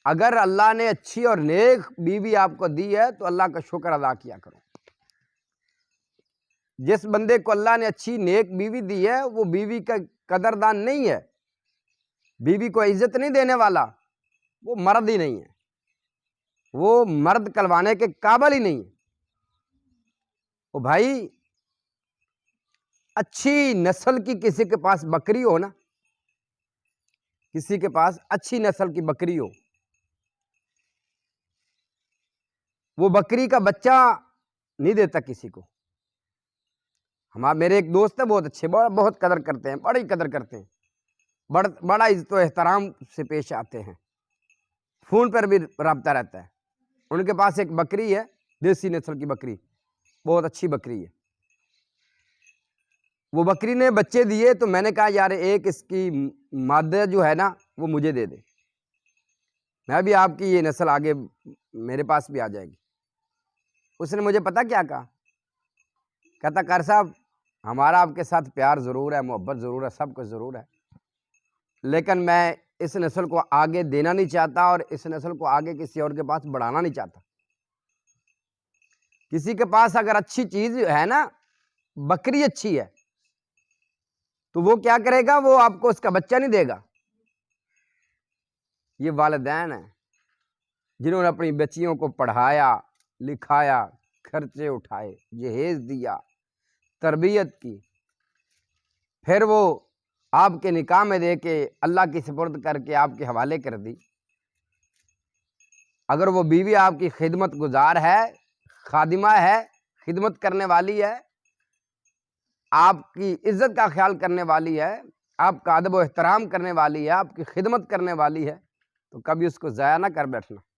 اگر اللہ نے اچھی اور نیک بیوی آپ کو دی ہے تو اللہ کا شکر ادا کیا کرو۔ جس بندے کو اللہ نے اچھی نیک بیوی دی ہے وہ بیوی کا قدردان نہیں ہے، بیوی کو عزت نہیں دینے والا، وہ مرد ہی نہیں ہے، وہ مرد کلوانے کے قابل ہی نہیں ہے۔ وہ بھائی اچھی نسل کی کسی کے پاس بکری ہو نا، کسی کے پاس اچھی نسل کی بکری ہو، وہ بکری کا بچہ نہیں دیتا کسی کو۔ میرے ایک دوست ہے بہت اچھے، بہت قدر کرتے ہیں، بڑی قدر کرتے ہیں، بڑا عزت و احترام سے پیش آتے ہیں، فون پر بھی رابطہ رہتا ہے۔ ان کے پاس ایک بکری ہے، دیسی نسل کی بکری، بہت اچھی بکری ہے۔ وہ بکری نے بچے دیے تو میں نے کہا یار ایک اس کی مادہ جو ہے نا وہ مجھے دے دے، میں بھی آپ کی یہ نسل آگے میرے پاس بھی آ جائے گی۔ اس نے مجھے پتہ کیا کہا، کہتا کار صاحب ہمارا آپ کے ساتھ پیار ضرور ہے، محبت ضرور ہے، سب کچھ ضرور ہے، لیکن میں اس نسل کو آگے دینا نہیں چاہتا اور اس نسل کو آگے کسی اور کے پاس بڑھانا نہیں چاہتا۔ کسی کے پاس اگر اچھی چیز ہے نا، بکری اچھی ہے، تو وہ کیا کرے گا، وہ آپ کو اس کا بچہ نہیں دے گا۔ یہ والدین ہیں جنہوں نے اپنی بچیوں کو پڑھایا لکھایا، خرچے اٹھائے، جہیز دیا، تربیت کی، پھر وہ آپ کے نکاح میں دے کے اللہ کی سپرد کر کے آپ کے حوالے کر دی۔ اگر وہ بیوی آپ کی خدمت گزار ہے، خادمہ ہے، خدمت کرنے والی ہے، آپ کی عزت کا خیال کرنے والی ہے، آپ کا ادب و احترام کرنے والی ہے، آپ کی خدمت کرنے والی ہے، تو کبھی اس کو ضائع نہ کر بیٹھنا۔